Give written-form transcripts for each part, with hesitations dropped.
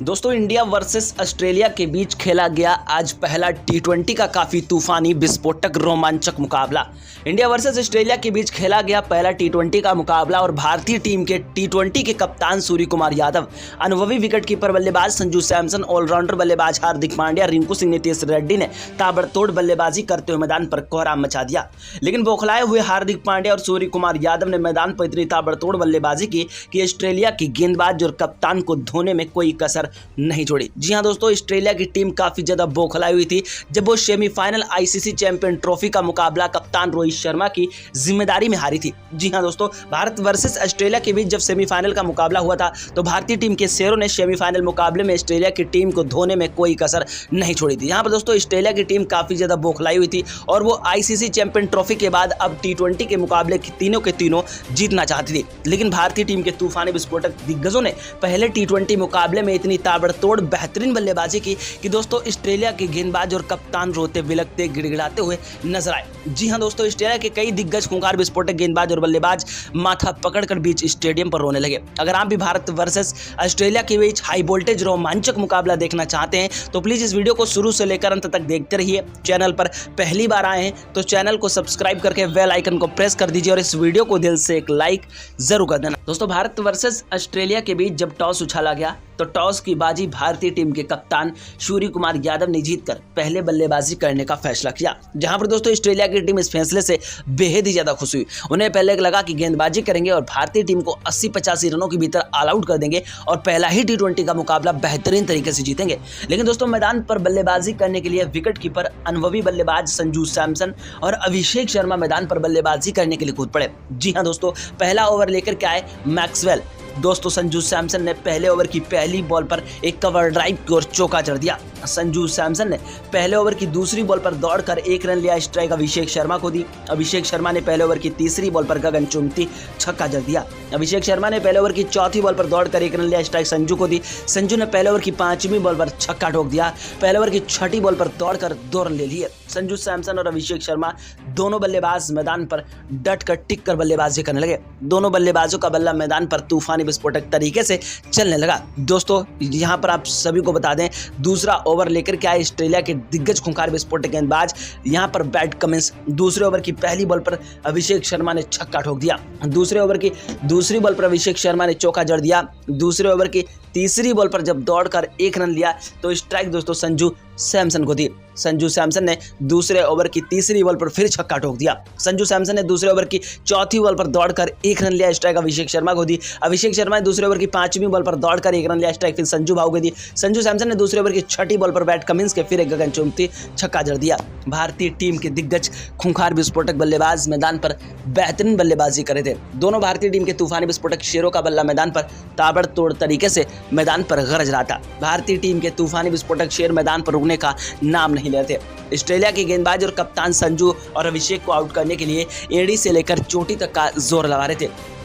दोस्तों India versus Australia के बीच खेला गया आज पहला टी20 का काफी तूफानी विस्फोटक रोमांचक मुकाबला। इंडिया वर्सेस ऑस्ट्रेलिया के बीच खेला गया पहला टी20 का मुकाबला और भारतीय टीम के टी20 के कप्तान सूर्य कुमार यादव, अनुभवी विकेटकीपर बल्लेबाज संजू सैमसन, ऑलराउंडर बल्लेबाज हार्दिक पांड्या, रिंकू सिंह, नीतीश रेड्डी ने ताबड़तोड़ बल्लेबाजी करते हुए मैदान पर कोहराम मचा दिया। लेकिन बौखलाए हुए हार्दिक पांड्या और सूर्य कुमार यादव ने मैदान पर इतनी ताबड़तोड़ बल्लेबाजी की कि ऑस्ट्रेलिया की गेंदबाज और कप्तान को धोने में कोई कसर नहीं छोड़ी। जी हां दोस्तों, ऑस्ट्रेलिया की टीम काफी ज्यादा बौखलाई हुई थी जब वो सेमीफाइनल आईसीसी चैंपियन ट्रॉफी का मुकाबला कप्तान रोहित शर्मा की जिम्मेदारी में हारी थी। जी हां दोस्तों, भारत वर्सेस ऑस्ट्रेलिया के बीच जब सेमीफाइनल का मुकाबला हुआ था तो भारतीय टीम के शेरों ने सेमीफाइनल मुकाबले में ऑस्ट्रेलिया की टीम को धोने में कोई कसर नहीं छोड़ी थी। यहाँ पर दोस्तों ऑस्ट्रेलिया की टीम काफी ज्यादा बौखलाई हुई थी और वो आईसीसी चैंपियन ट्रॉफी के बाद अब टी20 के मुकाबले तीनों के तीनों जीतना चाहती थी। लेकिन भारतीय टीम के तूफानी विस्फोटक दिग्गजों ने पहले टी20 मुकाबले में इतनी ताबड़तोड़ बेहतरीन बल्लेबाजी की कि दोस्तों ऑस्ट्रेलिया के गेंदबाज और कप्तान रोते बिलखते गिड़गिड़ाते हुए नजर आए। जी हां दोस्तों, ऑस्ट्रेलिया के कई दिग्गज खूंखार विस्फोटक गेंदबाज और बल्लेबाज माथा पकड़कर बीच स्टेडियम पर रोने लगे। अगर आप भी भारत वर्सेस ऑस्ट्रेलिया के बीच हाई वोल्टेज रोमांचक मुकाबला देखना चाहते हैं तो प्लीज इस वीडियो को शुरू से लेकर अंत तक देखते रहिए। चैनल पर पहली बार आए हैं तो चैनल को सब्सक्राइब करके बेल आइकन को प्रेस कर दीजिए और इस वीडियो को दिल से एक लाइक जरूर कर देना। दोस्तों भारत वर्सेस ऑस्ट्रेलिया के बीच जब टॉस उछाला गया तो टॉस की बाजी भारतीय टीम के कप्तान सूर्य कुमार यादव ने जीतकर पहले बल्लेबाजी करने का फैसला किया। जहां पर दोस्तों ऑस्ट्रेलिया की टीम इस फैसले से बेहद ही ज्यादा खुश हुई। उन्हें पहले लगा कि गेंदबाजी करेंगे और भारतीय टीम को 80-85 रनों के भीतर ऑल आउट कर देंगे और पहला ही टी20 का मुकाबला बेहतरीन तरीके से जीतेंगे। लेकिन दोस्तों मैदान पर बल्लेबाजी करने के लिए विकेट कीपर अनुभवी बल्लेबाज संजू सैमसन और अभिषेक शर्मा मैदान पर बल्लेबाजी करने के लिए कूद पड़े। जी हाँ दोस्तों, पहला ओवर लेकर के आए मैक्सवेल। दोस्तों संजू सैमसन ने पहले ओवर की पहली बॉल पर एक कवर ड्राइव और चौका जड़ दिया। संजू सैमसन ने पहले ओवर की दूसरी बॉल पर दौड़कर 1 रन लिया स्ट्राइक अभिषेक शर्मा को दी। अभिषेक शर्मा ने पहले ओवर की तीसरी बॉल पर गगनचुंबी छक्का जड़ दिया। अभिषेक शर्मा ने पहले ओवर की चौथी बॉल पर दौड़कर 1 रन लिया स्ट्राइक संजू को दी। संजू ने पहले ओवर की 5वीं बॉल पर छक्का ठोक दिया। पहले ओवर की 6ठी बॉल पर दौड़कर 2 रन ले लिए। संजू सैमसन और अभिषेक शर्मा दोनों बल्लेबाज मैदान पर डट कर टिक कर बल्लेबाजी करने लगे। दोनों बल्लेबाजों का बल्ला मैदान पर तूफानी विस्फोटक तरीके से चलने लगा। दोस्तों यहाँ पर आप सभी को बता दें, दूसरा ओवर लेकर के आए ऑस्ट्रेलिया के दिग्गज खूंखार विस्फोटक गेंदबाज यहाँ पर बैट कमिंस। दूसरे ओवर की पहली बॉल पर अभिषेक शर्मा ने छक्का ठोक दिया। दूसरे ओवर की दूसरी बॉल पर अभिषेक शर्मा ने चौका जड़ दिया। दूसरे ओवर की तीसरी बॉल पर जब दौड़कर 1 रन लिया तो स्ट्राइक दोस्तों संजू सैमसन को दी। संजू सैमसन ने दूसरे ओवर की तीसरी बॉल पर फिर छक्का ठोक दिया। संजू सैमसन ने दूसरे ओवर की चौथी बॉल पर दौड़कर 1 रन लिया स्ट्राइक अभिषेक शर्मा को दी। अभिषेक शर्मा ने दूसरे ओवर की 5वीं बॉल पर दौड़कर 1 रन लिया स्ट्राइक फिर संजू भाऊ को दी। संजू सैमसन ने दूसरे ओवर की 6ठी बॉल पर बैट कमिंस के फिर एक गगनचुंबी छक्का जड़ दिया। भारतीय टीम के दिग्गज खूंखार विस्फोटक बल्लेबाज मैदान पर बेहतरीन बल्लेबाजी करे थे। दोनों भारतीय टीम के तूफानी विस्फोटक शेरों का बल्ला मैदान पर ताबड़तोड़ तरीके से मैदान पर गरज रहा था। भारतीय टीम के तूफानी विस्फोटक शेर मैदान पर रुकने का नाम नहीं ले रहे थे। ऑस्ट्रेलिया के गेंदबाज और कप्तान संजू और अभिषेक को आउट करने के लिए एड़ी से लेकर चोटी तक का जोर लगा रहे थे।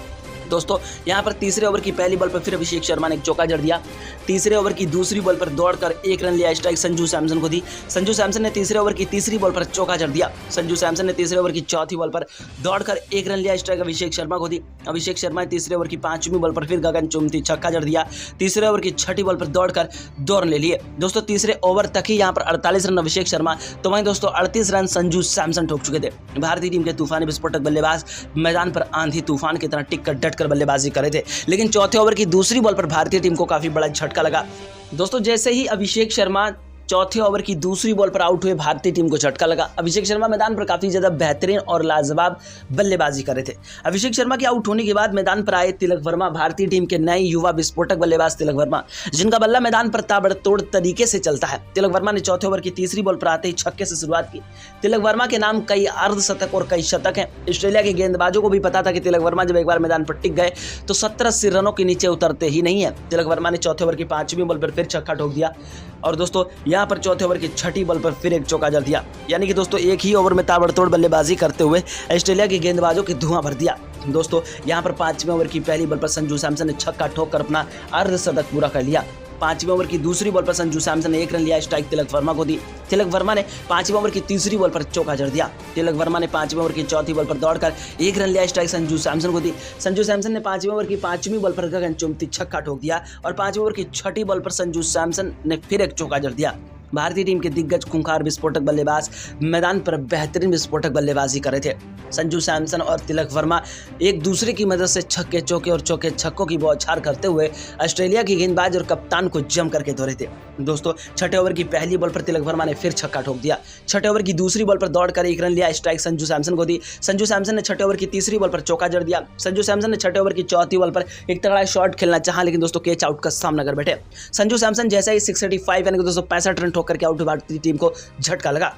दोस्तों यहाँ पर तीसरे ओवर की पहली बॉल पर फिर अभिषेक शर्मा ने एक चौका जड़ दिया। तीसरे ओवर की दूसरी बॉल पर दौड़कर 1 रन लिया स्ट्राइक संजू सैमसन को दी। संजू सैमसन ने तीसरे ओवर की तीसरी बॉल पर चौका जड़ दिया। संजू सैमसन ने तीसरे ओवर की चौथी बॉल पर दौड़कर 1 रन लिया स्ट्राइक अभिषेक शर्मा को दी। अभिषेक शर्मा ने तीसरे ओवर की 5वीं बॉल पर फिर गगनचुंबी छक्का जड़ दिया। तीसरे ओवर की 6ठी बॉल पर दौड़कर 2 रन ले लिए। दोस्तों तीसरे ओवर तक ही यहाँ पर 48 रन अभिषेक शर्मा तो वहीं दोस्तों 38 रन संजू सैमसन ठोक चुके थे। भारतीय टीम के तूफानी विस्फोटक बल्लेबाज मैदान पर आंधी तूफान की तरह टिक कर डट कर बल्लेबाजी करे थे। लेकिन चौथे ओवर की दूसरी बॉल पर भारतीय टीम को काफी बड़ा झटका लगा। दोस्तों जैसे ही अभिषेक शर्मा चौथे ओवर की दूसरी बॉल पर आउट हुए भारतीय टीम को झटका लगा। अभिषेक शर्मा मैदान पर काफी ज्यादा बेहतरीन और लाजवाब बल्लेबाजी कर रहे थे। अभिषेक शर्मा के आउट होने के बाद मैदान पर आए तिलक वर्मा, भारतीय टीम के नए युवा विस्फोटक बल्लेबाज तिलक वर्मा, जिनका बल्ला मैदान पर ताबड़तोड़ तरीके से चलता है। तिलक वर्मा ने चौथे ओवर की तीसरी बॉल पर आते ही छक्के से शुरुआत की। तिलक वर्मा के नाम कई अर्धशतक और कई शतक हैं। ऑस्ट्रेलिया के गेंदबाजों को भी पता था कि तिलक वर्मा जब एक बार मैदान पर टिक गए तो 70-80 रनों के नीचे उतरते ही नहीं है। तिलक वर्मा ने चौथे ओवर की 5वीं बॉल पर फिर छक्का ठोक दिया और दोस्तों यहाँ पर चौथे ओवर की 6ठी बॉल पर फिर एक चौका जड़ दिया। यानी कि दोस्तों एक ही ओवर में ताबड़तोड़ बल्लेबाजी करते हुए ऑस्ट्रेलिया के गेंदबाजों की धुआं भर दिया। दोस्तों यहाँ पर 5वें ओवर की पहली बॉल पर संजू सैमसन ने छक्का ठोक कर अपना अर्धशतक पूरा कर लिया। 5वें ओवर की दूसरी बॉल पर संजू सैमसन ने 1 रन लिया, स्ट्राइक तिलक वर्मा को दी। तिलक वर्मा ने 5वें ओवर की तीसरी बॉल पर चौका जड़ दिया। तिलक वर्मा ने 5वें ओवर की चौथी बॉल पर दौड़कर 1 रन लिया, स्ट्राइक संजू सैमसन को दी। संजू सैमसन ने 5वें ओवर की 5वीं बॉल पर गगनचुंबी छक्का ठोक दिया और 5वें ओवर की छठी बॉल पर संजू सैमसन ने फिर एक चौका जड़ दिया। भारतीय टीम के दिग्गज खूंखार विस्फोटक बल्लेबाज मैदान पर बेहतरीन विस्फोटक बल्लेबाजी कर रहे थे। संजू सैमसन और तिलक वर्मा एक दूसरे की मदद से छक्के चौके और चौके छक्कों की बौछार करते हुए ऑस्ट्रेलिया की गेंदबाज और कप्तान को जम करके धोरे थे। दोस्तों, छठे ओवर की पहली बॉल पर तिलक वर्मा ने फिर छक्का ठोक दिया। छठे ओवर की दूसरी बॉल पर दौड़कर 1 रन लिया, स्ट्राइक संजू सैमसन को दी। संजू सैमसन ने छठे ओवर की तीसरी बॉल पर चौका जड़ दिया। संजू सैमसन ने छठे ओवर की चौथी बॉल पर एक तगड़ा शॉट खेलना चाहा, लेकिन दोस्तों कैच आउट का सामना कर बैठे। संजू सैमसन जैसा ही 685 यानी कि 265 रन ठोक करके आउट, भारतीय टीम को झटका लगा।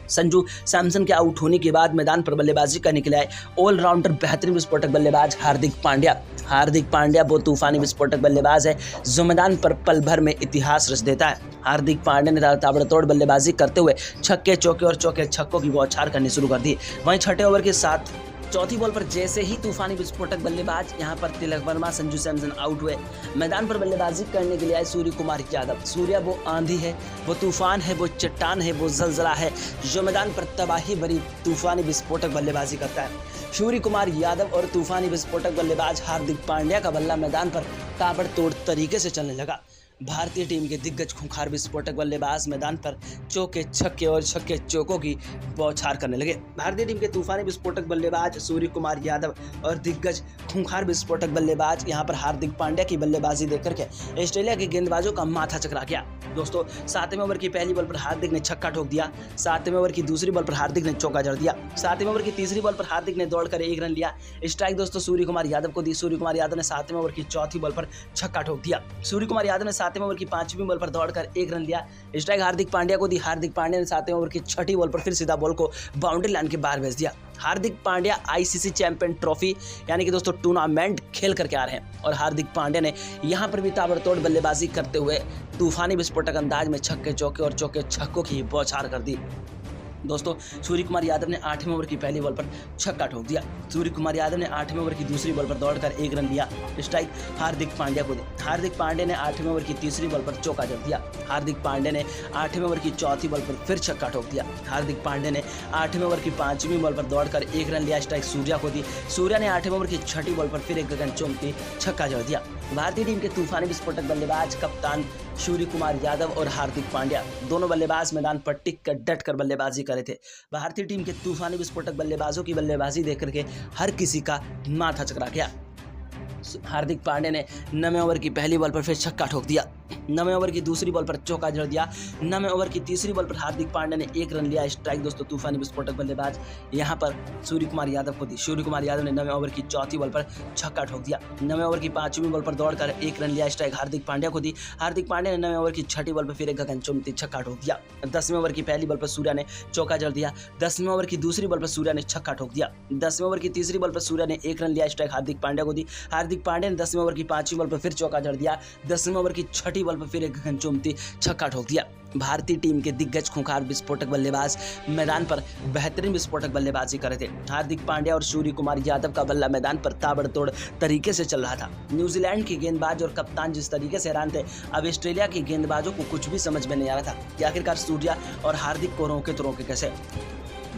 संजू सैमसन के आउट होने के बाद मैदान पर बल्लेबाजी करने के लिए आए ऑलराउंडर बेहतरीन विस्फोटक बल्लेबाज हार्दिक पांड्या। हार्दिक पांड्या वो तूफानी विस्फोटक बल्लेबाज है जो मैदान पर पल भर में इतिहास रच देता है। हार्दिक पांड्या ने ताबड़तोड़ बल्लेबाजी करते हुए छक्के चौके और चौके छक्कों की बौछार करनी शुरू कर दी। वहीं छठे ओवर के साथ चौथी बॉल पर जैसे ही तूफानी विस्फोटक बल्लेबाज यहां पर तिलक वर्मा संजू सैमसन आउट हुए, मैदान पर बल्लेबाजी करने के लिए आए सूर्य कुमार यादव। सूर्या वो आंधी है, वो तूफान है, वो चट्टान है, वो जलजला है जो मैदान पर तबाही भरी तूफानी विस्फोटक बल्लेबाजी करता है। सूर्य कुमार यादव और तूफानी विस्फोटक बल्लेबाज हार्दिक पांड्या का बल्ला मैदान पर ताबड़तोड़ तरीके से चलने लगा। भारतीय टीम के दिग्गज खूंखार विस्फोटक बल्लेबाज मैदान पर चौके छक्के और छक्के चौकों की बौछार करने लगे। भारतीय टीम के तूफानी विस्फोटक बल्लेबाज सूर्य कुमार यादव और दिग्गज खूंखार विस्फोटक बल्लेबाज यहां पर हार्दिक पांड्या की बल्लेबाजी देख करके ऑस्ट्रेलिया के गेंदबाजों का माथा चकरा गया। दोस्तों, 7वें ओवर की पहली बॉल पर हार्दिक ने छक्का ठोक दिया। 7वें ओवर की दूसरी बॉल पर हार्दिक ने चौका जड़ दिया। 7वें ओवर की तीसरी बॉल पर हार्दिक ने दौड़कर 1 रन लिया, स्ट्राइक दोस्तों सूर्य कुमार यादव को दी। सूर्य कुमार यादव ने 7वें ओवर की चौथी बॉल पर छक्का ठोक दिया। सूर्य कुमार यादव ने 7वें ओवर की 5वीं बॉल पर दौड़कर 1 रन लिया, स्ट्राइक हार्दिक पांड्या को दी। हार्दिक पांड्या ने 7वें ओवर की छठी बॉल पर फिर सीधा बॉल को बाउंड्री लाइन के बाहर भेज दिया। Hardik Pandya ICC champion trophy यानी कि दोस्तों टूर्नामेंट खेल करके आ रहे हैं और हार्दिक पांड्या ने यहां पर भी ताबड़तोड़ बल्लेबाजी करते हुए तूफानी विस्फोटक अंदाज में छक्के चौके और चौके छक्कों की बौछार कर दी। दोस्तों, सूर्य कुमार यादव ने 8वें ओवर की पहली बॉल पर छक्का ठोक दिया। सूर्य कुमार यादव ने 8वें ओवर की दूसरी बॉल पर दौड़कर 1 रन लिया, स्ट्राइक हार्दिक पांड्या को दी। हार्दिक पांड्या ने 8वें ओवर की तीसरी बॉल पर चौका जड़ दिया। हार्दिक पांड्या ने 8वें ओवर की चौथी बॉल पर फिर छक्का ठोक दिया। हार्दिक पांड्या ने 8वें ओवर की 5वीं बॉल पर दौड़कर 1 रन लिया, स्ट्राइक सूर्या को दी। सूर्या ने 8वें ओवर की छठी बॉल पर फिर एक गगनचुंबी छक्का जड़ दिया। भारतीय टीम के तूफानी विस्फोटक बल्लेबाज कप्तान सूर्य कुमार यादव और हार्दिक पांड्या दोनों बल्लेबाज मैदान पर टिक कर डट कर बल्लेबाजी कर रहे थे। भारतीय टीम के तूफानी विस्फोटक बल्लेबाजों की बल्लेबाजी देख करके हर किसी का माथा चकरा गया। हार्दिक पांड्या ने 9वें ओवर की पहली बॉल पर फिर छक्का ठोक दिया। 9वें ओवर की दूसरी बॉल पर चौका जड़ दिया। 9वें ओवर की तीसरी बॉल पर हार्दिक पांड्या ने 1 रन लिया, स्ट्राइक दोस्तों तूफानी विस्फोटक बल्लेबाज यहां पर सूर्य कुमार यादव को दी। सूर्य कुमार यादव ने 9वें ओवर की चौथी बॉल पर छक्का ठोक दिया। 9वें ओवर की 5वीं बॉल पर दौड़कर 1 रन लिया, स्ट्राइक हार्दिक पांड्या को दी। हार्दिक पांड्या ने 9वें ओवर की छठी बॉल पर फिर एक गगनचुंबी छक्का ठोक दिया। 10वें ओवर की पहली बॉल पर सूर्या ने चौका जड़ दिया। 10वें ओवर की दूसरी बॉल पर सूर्या ने छक्का ठोक दिया। 10वें ओवर की तीसरी बॉल पर सूर्या ने 1 रन लिया, स्ट्राइक हार्दिक पांड्या को दी। हार्दिक पांड्या ने 10वें ओवर की 5वीं बॉल पर फिर चौका जड़ दिया। 10वें ओवर की छठी बॉल पर फिर एक गगनचुंबी छक्का ठोक दिया। भारतीय टीम के दिग्गज खूंखार विस्फोटक बल्लेबाज मैदान पर बेहतरीन विस्फोटक बल्लेबाजी कर रहे थे। हार्दिक पांड्या और सूर्य कुमार यादव का बल्ला मैदान पर ताबड़तोड़ तरीके से चल रहा था। न्यूजीलैंड के गेंदबाज और कप्तान जिस तरीके से हैरान थे, अब ऑस्ट्रेलिया के गेंदबाजों को कुछ भी समझ में नहीं आ रहा था कि आखिरकार सूर्या और हार्दिक को रोके तो रोके कैसे।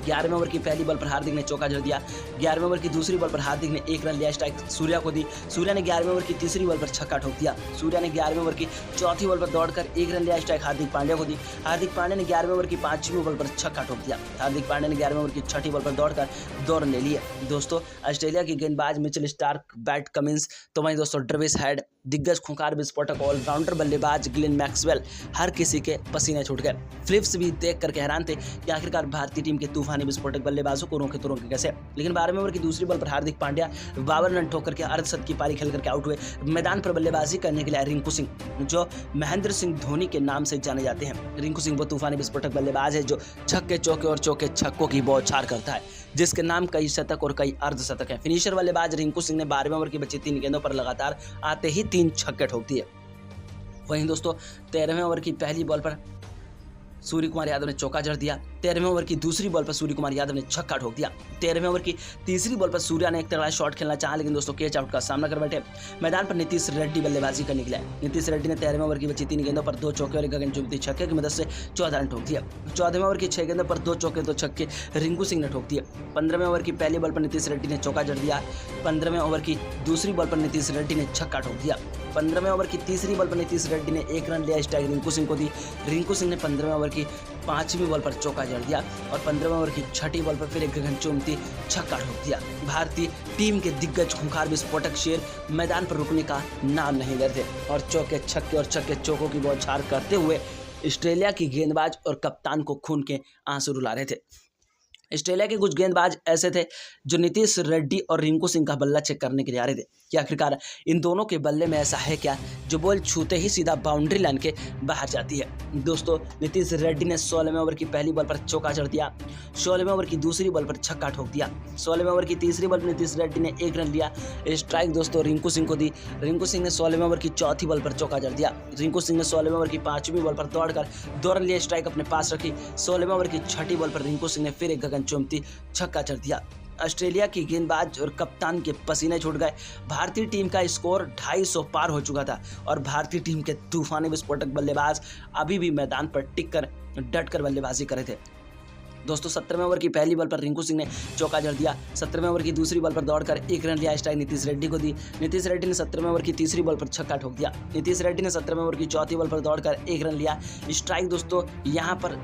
11वें ओवर की पहली बॉल पर हार्दिक ने चौका जड़ दिया। 11वें ओवर की दूसरी बॉल पर हार्दिक ने 1 रन लिया, स्ट्राइक सूर्या को दी। सूर्या ने 11वें ओवर की तीसरी बॉल पर छक्का ठोक दिया। सूर्या ने 11वें ओवर की चौथी बॉल पर दौड़कर 1 रन लिया, स्ट्राइक हार्दिक पांड्या को दी। हार्दिक पांड्या ने 11वें ओवर की 5वीं बॉल पर छक्का ठोक दिया। हार्दिक पांड्या ने 11वें ओवर की छठी बॉल पर दौड़कर 2 रन ले लिए। दोस्तों, ऑस्ट्रेलिया की गेंदबाज मिचेल स्टार्क, पैट कमिंस, तो वहीं दोस्तों ट्रेविस हेड, दिग्गज खूंखार विस्फोटक ऑलराउंडर बल्लेबाज ग्लेन मैक्सवेल, हर किसी के पसीने छूट गए। फिलिप्स भी देख करके हैरान थे कि आखिरकार भारतीय टीम के तूफानी विस्फोटक बल्लेबाजों को रोके तो रोके कैसे। लेकिन 12वें ओवर की दूसरी बॉल पर हार्दिक पांड्या 52 रन ठोक करके अर्धशतक की पारी खेल करके आउट हुए। मैदान पर बल्लेबाजी करने के लिए रिंकू सिंह, जो महेंद्र सिंह धोनी के नाम से जाने जाते हैं। रिंकू सिंह वो तूफानी विस्फोटक बल्लेबाज है जो छक्के चौके और चौके छक्कों की बौछार करता है, जिसके नाम कई शतक और कई अर्धशतक हैं। फिनिशर बल्लेबाज रिंकू सिंह ने 12वें ओवर की बची 3 गेंदों पर लगातार आते ही 3 छक्के ठोक दिए। वहीं दोस्तों 13वें ओवर की पहली बॉल पर सूर्य कुमार यादव ने चौका जड़ दिया। 13वें ओवर की दूसरी बॉल पर सूर्य कुमार यादव ने छक्का ठोक दिया। 13वें ओवर की तीसरी बॉल पर सूर्या ने एक तगड़ा शॉट खेलना चाहा, लेकिन दोस्तों कैच आउट का सामना कर बैठे। मैदान पर नीतीश रेड्डी बल्लेबाजी करने निकले। नीतीश रेड्डी ने 13वें ओवर की बची 3 गेंदों पर 2 चौके और एक गगनचुंबी छक्के की मदद से 14 रन ठोक दिया। 14वें ओवर की 6 गेंदों पर 2 चौके 2 छक्के रिंकू सिंह ने ठोक दिए। 15वें ओवर की पहली बॉल पर नीतीश रेड्डी ने चौका जड़ दिया। 15वें ओवर की दूसरी बॉल पर नीतीश रेड्डी ने छक्का ठोक दिया। 15वें ओवर की तीसरी बॉल पर नीतीश रेड्डी ने 1 रन लिया, स्ट्राइक रिंकू सिंह को दी। रिंकू सिंह ने 15वें ओवर की 5वीं बॉल पर चौका जड़ दिया और 15वें ओवर की 6ठी बॉल पर फिर एक गगनचुंबी छक्का ठोक दिया। भारतीय टीम के दिग्गज खूंखार विस्फोटक शेर मैदान पर रुकने का नाम नहीं ले रहे थे और चौके छक्के और छक्के चौकों की बौछार करते हुए ऑस्ट्रेलिया की गेंदबाज और कप्तान को खून के आंसू रुला रहे थे। ऑस्ट्रेलिया के कुछ गेंदबाज ऐसे थे जो नीतीश रेड्डी और रिंकू सिंह का बल्ला चेक करने के लिए आ रहे थे कि आखिरकार इन दोनों के बल्ले में ऐसा है क्या जो बॉल छूते ही सीधा बाउंड्री लाइन के बाहर जाती है। दोस्तों नीतीश रेड्डी ने 16वें ओवर की पहली बॉल पर चौका जड़ दिया। 16वें ओवर की दूसरी बॉल पर छक्का ठोक दिया। 16वें ओवर की तीसरी बॉल पर नीतीश रेड्डी ने 1 रन लिया, स्ट्राइक दोस्तों रिंकू सिंह को दी। रिंकू सिंह ने 16वें ओवर की चौथी बॉल पर चौका जड़ दिया। रिंकू सिंह ने 16वें ओवर की 5वीं बॉल पर दौड़कर 2 रन लिए, स्ट्राइक अपने पास रखी। 16वें ओवर की 6ठी बॉल पर रिंकू सिंह ने फिर एक गगनचुंबी छक्का जड़ दिया। ऑस्ट्रेलिया की गेंदबाज और कप्तान के पसीने छूट गए। भारतीय टीम का स्कोर 250 पार हो चुका था और भारतीय टीम के तूफानी विस्फोटक बल्लेबाज अभी भी मैदान पर टिककर डटकर बल्लेबाजी कर रहे थे। दोस्तों 17वें ओवर की पहली बॉल पर रिंकू सिंह ने चौका जड़ दिया। 17वें ओवर की दूसरी बॉल पर दौड़कर 1 रन लिया, स्ट्राइक नीतीश रेड्डी को दी। नीतीश रेड्डी ने 17वें ओवर की तीसरी बॉल पर छक्का ठोक दिया। नीतीश रेड्डी ने 17वें ओवर की चौथी बॉल पर दौड़कर 1 रन लिया, स्ट्राइक दोस्तों यहाँ पर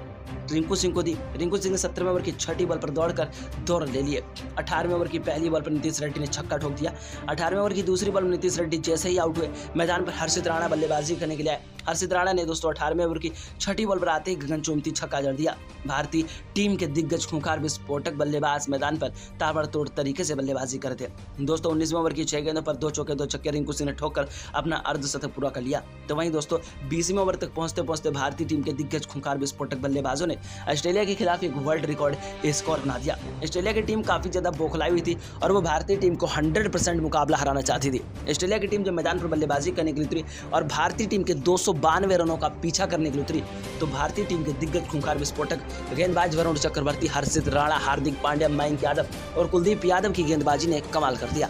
रिंकू सिंह को दी। रिंकू सिंह ने 17वें ओवर की 6ठी बॉल पर दौड़कर 2 रन ले लिए। 18वें ओवर की पहली बॉल पर नीतीश रेड्डी ने छक्का ठोक दिया। 18वें ओवर की दूसरी बॉल में नीतीश रेड्डी जैसे ही आउट हुए मैदान पर हर्षित राणा बल्लेबाजी करने के लिए आए। हर्षित राणा ने दोस्तों 18वें ओवर की 6ठी बॉल पर आते ही गगनचुंबी छक्का जड़ दिया। भारतीय टीम के दिग्गज खूंखार विस्फोटक बल्लेबाज मैदान पर ताबड़तोड़ तरीके से बल्लेबाजी कर रहे थे। दोस्तों 19वें ओवर की 6 गेंदों पर 2 चौके 2 छक्के रिंकू सिंह ने ठोककर अपना अर्धशतक पूरा कर लिया। तो वहीं दोस्तों 20वें ओवर तक पहुंचते पहुंचते भारतीय टीम के दिग्गज खूंखार विस्फोटक बल्लेबाजों ने ऑस्ट्रेलिया के खिलाफ एक वर्ल्ड रिकॉर्ड स्कोर बना दिया। ऑस्ट्रेलिया की टीम काफी ज्यादा बौखलाई हुई थी और वो भारतीय टीम को 100% मुकाबला हराना चाहती थी। ऑस्ट्रेलिया की टीम जब मैदान पर बल्लेबाजी करने के लिए उतरी और भारतीय टीम के 292 रनों का पीछा करने के लिए उतरी तो भारतीय टीम के दिग्गज खूंखार विस्फोटक गेंदबाज वरुण चक्रवर्ती, हर्षित राणा, हार्दिक पांड्या, मयंक यादव और कुलदीप यादव की गेंदबाजी ने कमाल कर दिया।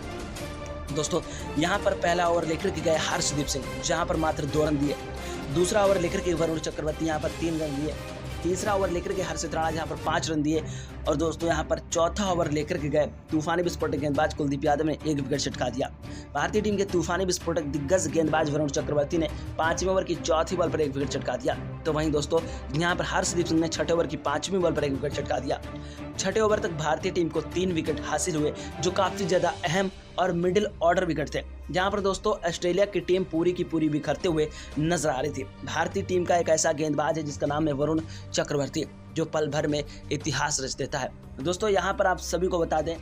दोस्तों यहाँ पर पहला ओवर लेकर के गए हर्षदीप सिंह, जहाँ पर मात्र 2 रन दिए। दूसरा ओवर लेकर के वरुण चक्रवर्ती यहाँ पर 3 रन दिए। तीसरा ओवर लेकर के हर्षित राणा जहाँ पर 5 रन दिए और दोस्तों यहाँ पर चौथा ओवर लेकर के गए तूफानी विस्फोटक गेंदबाज कुलदीप यादव ने 1 विकेट छिटका दिया। भारतीय टीम के तूफानी विस्फोटक दिग्गज गेंदबाज वरुण चक्रवर्ती ने 5वें ओवर की चौथी बॉल पर 1 विकेट छिटका दिया। तो वहीं दोस्तों यहाँ पर हर्षदीप सिंह ने 6ठे ओवर की 5वीं बॉल पर 1 विकेट छिटका दिया। 6ठे ओवर तक भारतीय टीम को 3 विकेट हासिल हुए जो काफी ज्यादा अहम और मिडिल ऑर्डर विकेट थे, जहां पर दोस्तों ऑस्ट्रेलिया की टीम पूरी की पूरी बिखरते हुए नजर आ रही थी। भारतीय टीम का एक ऐसा गेंदबाज है जिसका नाम है वरुण चक्रवर्ती, जो पल भर में इतिहास रच देता है। दोस्तों यहाँ पर आप सभी को बता दें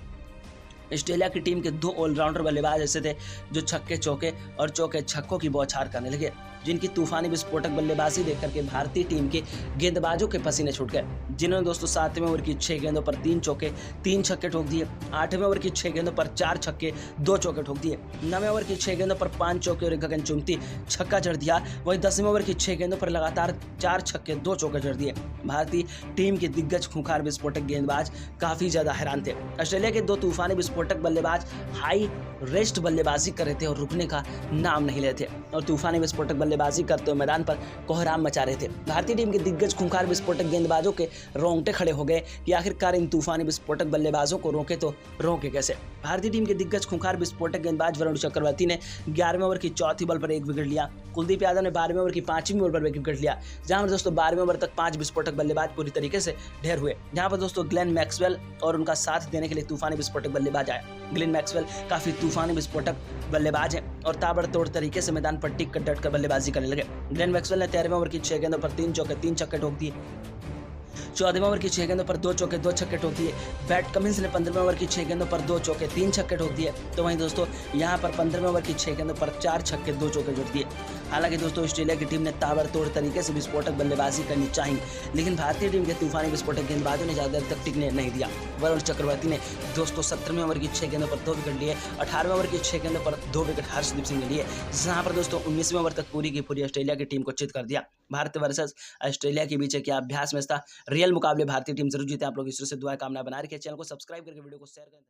ऑस्ट्रेलिया की टीम के 2 ऑलराउंडर बल्लेबाज ऐसे थे जो छक्के चौके और चौके छक्कों की बौछार करने लगे, जिनकी तूफानी विस्फोटक बल्लेबाजी देख करके भारतीय टीम के गेंदबाजों के पसीने छूट गए, जिन्होंने दोस्तों 7वें ओवर की 6 गेंदों पर 3 चौके 3 छक्के ठोक दिए। 8वें ओवर की 6 गेंदों पर 4 छक्के 2 चौके ठोक दिए। 9वें ओवर की 6 गेंदों पर 5 चौके और एक गगनचुंबी छक्का जड़ दिया। वहीं 10वें ओवर की 6 गेंदों पर लगातार 4 छक्के 2 चौके जड़ दिए। भारतीय टीम के दिग्गज खूंखार विस्फोटक गेंदबाज काफी ज्यादा हैरान थे। ऑस्ट्रेलिया के 2 तूफानी विस्फोटक बल्लेबाज हाई रेस्ट बल्लेबाजी कर रहे थे और रुकने का नाम नहीं लेते और तूफानी विस्फोटक बल्लेबाजी करते हुए मैदान पर कोहराम मचा रहे थे। भारतीय टीम के दिग्गज खूंखार विस्फोटक गेंदबाजों के रोंगटे खड़े हो गए कि आखिरकार इन तूफानी विस्फोटक बल्लेबाजों को रोके तो रोके कैसे। भारतीय टीम के दिग्गज खूंखार विस्फोटक गेंदबाज वरुण चक्रवर्ती ने 11वें ओवर की चौथी बॉल पर 1 विकेट लिया। कुलदीप यादव ने 12वें ओवर की 5वीं बॉल पर 1 विकेट लिया, जहां पर दोस्तों 12वें ओवर तक 5 विस्फोटक बल्लेबाज पूरी तरीके से ढेर हुए, जहां पर दोस्तों ग्लेन मैक्सवेल और उनका साथ देने के लिए तूफानी विस्फोटक बल्लेबाज आए। ग्लेन मैक्सवेल काफी तूफानी विस्फोटक बल्लेबाज हैं और ताबड़तोड़ तरीके से मैदान पर टिक कर डट कर बल्लेबाजी करने लगे। ग्लेन मैक्सवेल ने 13वें ओवर की 6 गेंदों पर 3 चौके 3 छक्के ठोक दिए। 14वें ओवर की 6 गेंदों पर 2 चौके 2 छक्के ठोक दिए। पैट कमिंस ने 15वें ओवर की 6 गेंदों पर 2 चौके 3 छक्के ठोक दिए। तो वहीं दोस्तों यहाँ पर 15वें ओवर की 6 गेंदों पर 4 छक्के 2 चौके जोड़ दिए। हालांकि दोस्तों ऑस्ट्रेलिया की टीम ने ताबड़तोड़ तरीके से विस्फोटक बल्लेबाजी करनी चाहिए, लेकिन भारतीय टीम के तूफानी विस्फोटक गेंदबाजों ने ज़्यादा देर तक टिकने नहीं दिया। वरुण चक्रवर्ती ने दोस्तों 17वें ओवर की 6 गेंदों पर 2 विकेट लिए, 18वें ओवर की 6 गेंदों पर 2 विकेट हर्षदीप सिंह ने लिए, जहां पर दोस्तों 19वें ओवर तक पूरी की पूरी ऑस्ट्रेलिया की टीम को चित कर दिया। भारत वर्सेस ऑस्ट्रेलिया के बीच क्या अभ्यास मैच था, रियल मुकाबले भारतीय टीम जरूर जीते। आप लोग ईश्वर से दुआ कामना बना रखिए। चैनल को सब्सक्राइब करके वीडियो को शेयर करें।